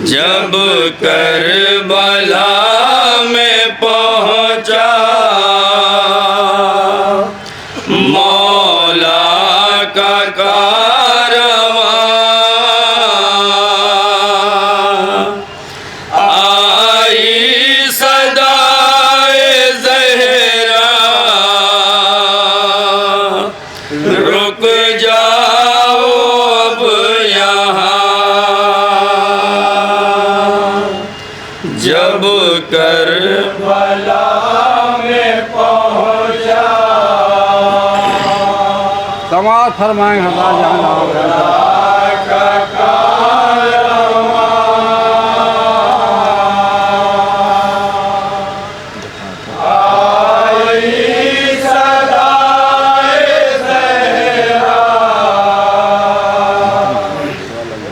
जब करबला में पहुँचा मौला का कारवां, आई सदाए ज़हरा, रुक जाओ अब यहाँ। जब करबला में पहुँचा, समाज फरमाएं हमारा जाना का कारवां, आई सदाए ज़हरा,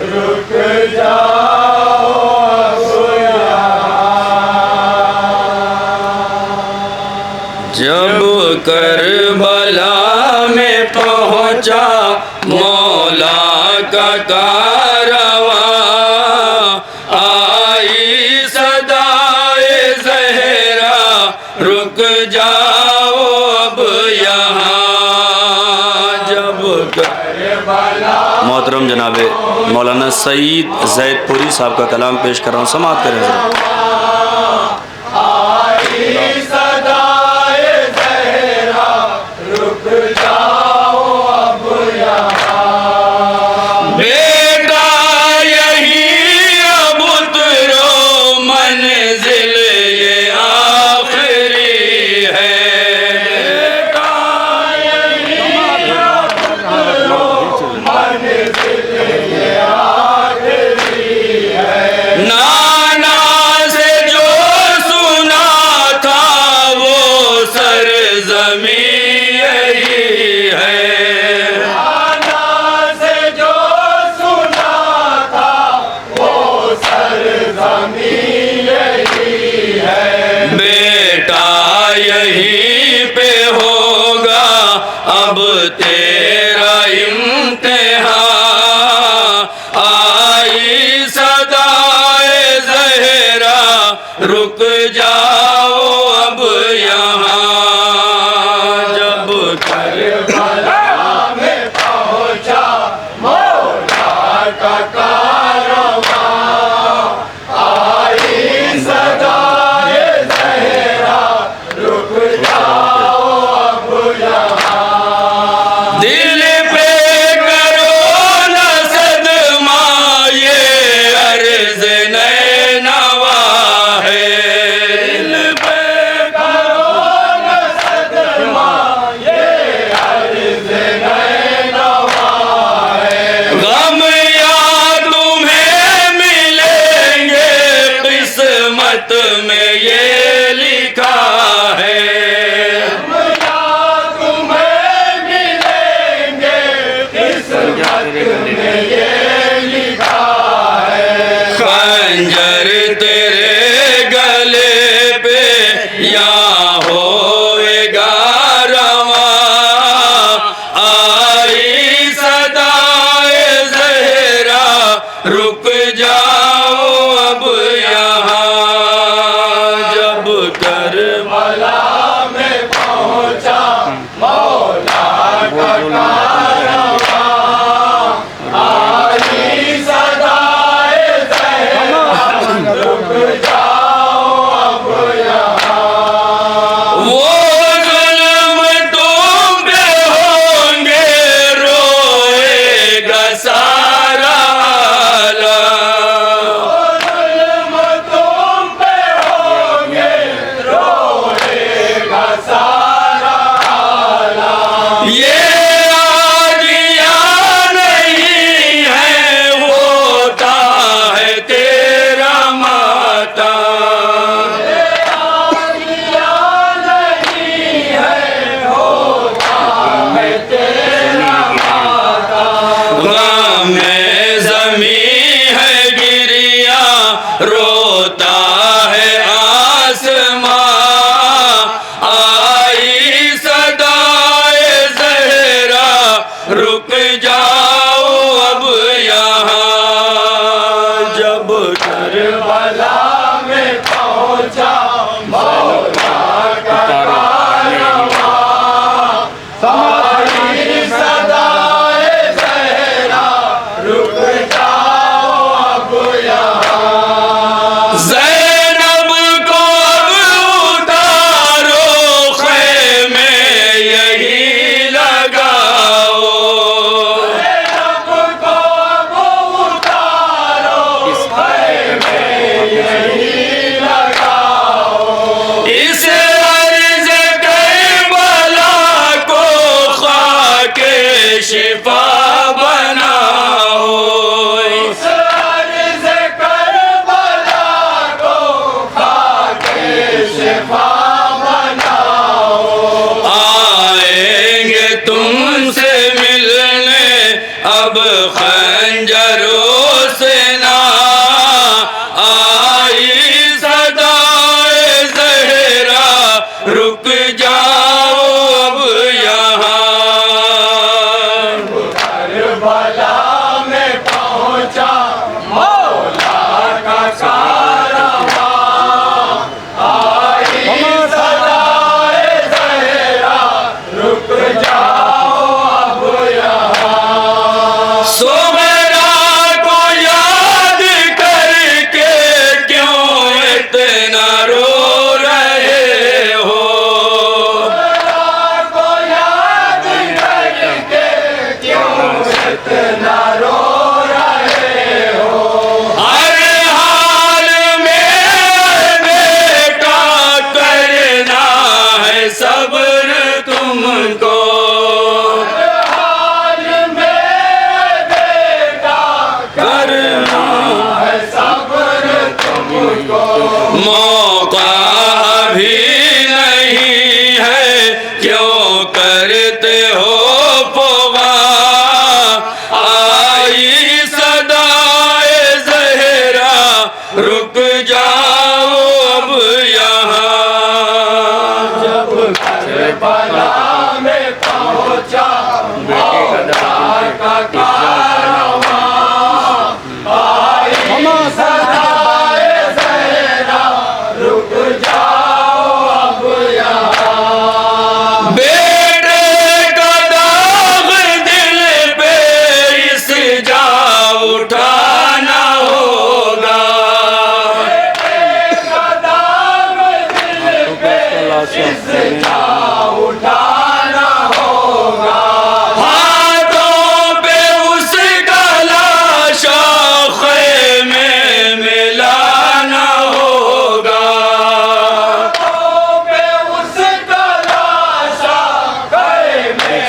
रुक जाओ अब यहाँ। जब करबला में पहुँचा मौला का कारवां, आई सदाए ज़हरा, रुक जाओ अब यहाँ। जब करबला। मोहतरम जनाबे मौलाना सईद ज़ैदपुरी साहब का कलाम पेश कर रहा हूँ, समाअत करें ज़रा। यहीं पे होगा अब तेरा इम्तिहान, आई सदाए ज़हरा, रुक जाओ अब यहाँ। जब करबला में पहुँचा मौला का कारवां, आई सदाए ज़हरा, रुक जाओ अब यहाँ। दिल पे करो न सदमा, ये अर्ज़ नैनवा है। दिल पे करो न सदमा, ये अर्ज़ नैनवा है। गम या तुम्हें मिलेंगे, किस्मत में ये लिखा है। तुम्हें मिलेंगे, किस्मत में ये लिखा है। खंजर तेरे गले पे या होएगा रवां, आई सदाए ज़हरा, रुक जाओ अब यहाँ। जब करबला में पहुँचा मौला का कारवां, आई सदाए ज़हरा, करबला में पहुंचा मौला का सदाए ज़हरा रुक जाओ अब यहाँ। ज़ैनब को अब उतारो ख़ैमे यही लगाओ। ज़ैनब को अब उतारो ख़ैमे यही लगाओ। इस अर्ज़ करबला को ख़ाके शिफा बनाओ। इस अर्ज़ करबला को ख़ाके शिफा बनाओ। आएंगे तुमसे मिलने अब खंजरों से ना आई सदाए ज़हरा रुक जाओ अब यहाँ। करबला में पहुंचा मौला का कारवां। आई सदाए ज़हरा रुक जाओ अब यहाँ। सुगरा को याद करके क्यों इतना रो रहे हो। सुगरा को याद करके क्यों इतना रो रहे हो। हर हाल में बेटा करना है सब्र तुमको। हर हाल में बेटा करना है सब्र तुमको। मौका अभी नहीं है क्यों करते हो पोगा। आई सदाए ज़हरा रुक जाओ अब यहाँ। जब करबला में पहुंचा मौला का कारवां। आई सदाए ज़हरा रुक जाओ अब यहाँ। बेटे का दाग दिल पे इस जा उठाना होगा। बेटे का दाग दिल पे इस जा उठाना होगा। हाथों पे उसका लाशा ख़ैमे में लाना होगा। हाथों पे उसका लाशा ख़ैमे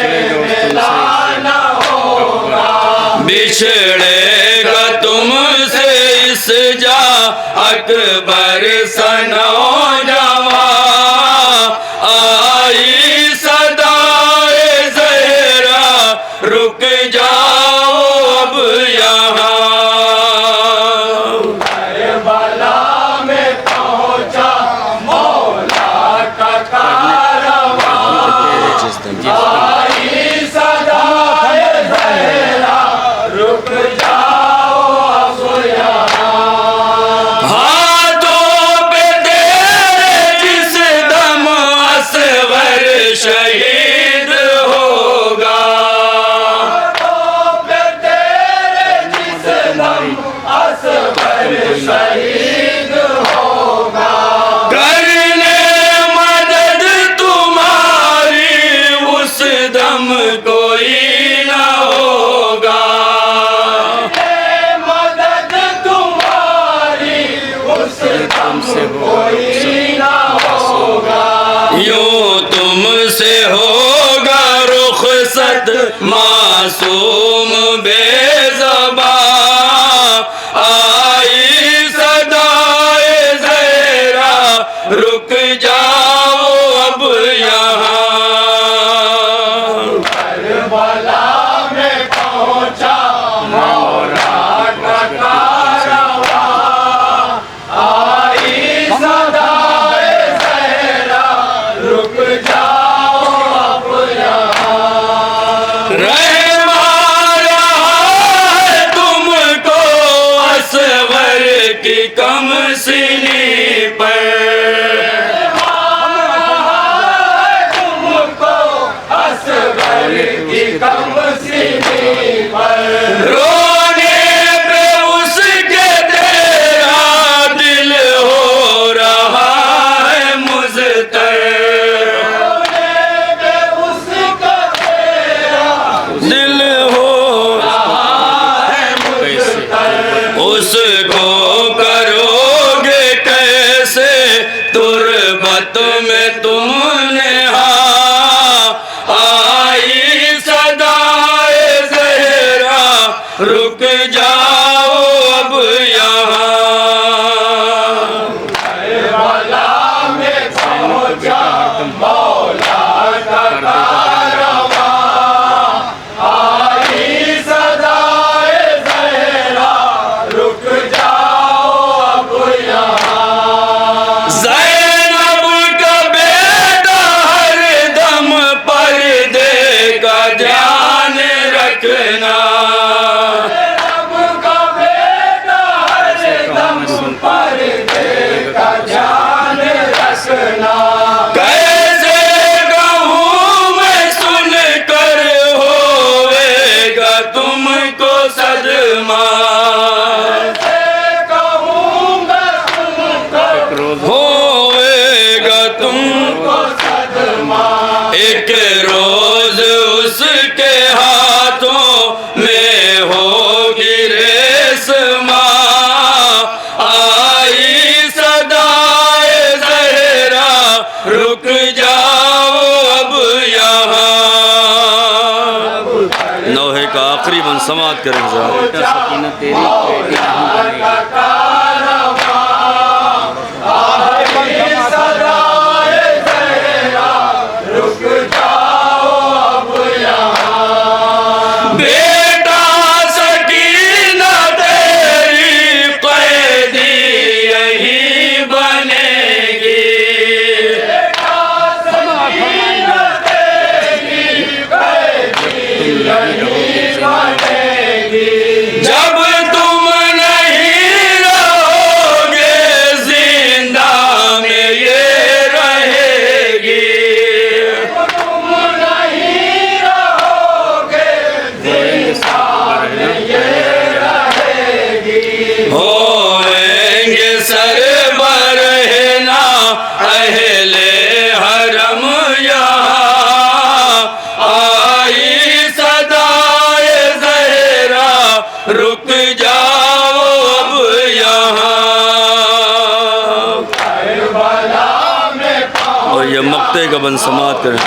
में लाना होगा। बिछड़ेगा तुमसे इस जा अकबर सनौजवां। आई सदाए ज़हरा रुक जाओ अब यहाँ। करबला में पहुंचा मौला का कारवां। आई सदाए ज़हरा रुक जाओ अब यहाँ। हाथों पे तेरे जिस दम असगर शहीद होगा। हाथों पे तेरे जिस दम असगर शहीद होगा। करने मदद तुम्हारी उस दम कोई न होगा। मदद तुम्हारी उस दम से कोई न होगा। यूं तुमसे होगा रुखसत मासूम बेज़बां। आई सदाए ज़हरा रुक जाओ अब यहाँ। करबला में पहुंचा मौला का कारवां। आई सदाए ज़हरा रुक जाओ अब यहाँ। रहमा रहा है तुमको असगर की कमसिनी पर रोने पे उसके तेरा दिल हो रहा है मुझतर दिल हो उसको करोगे कैसे तुरबत में तुमने आई सदाए ज़हरा रुक जाओ अब यहाँ ज़ैनब का बेटा हरदम पर्दे का ध्यान रखना कैसे कहूँ मैं सुन कर होवेगा तुमको सदमा होवेगा तुमको सदमा एक रोज उसके हाथों में होगी रेशमा आई सदाए ज़हरा रुक जाओ अब यहाँ नौहे का आखिरी बन समात करें बेटा सकीना तेरी कैदी यही बनेगी जब तुम नहीं रहोगे जिंदा में ये रहेगी होएंगे सरबर है ना अहले हरम यहाँ आई सदाए ज़हरा रुक जाओ अब यहाँ और ये मक्ते का बन समात करें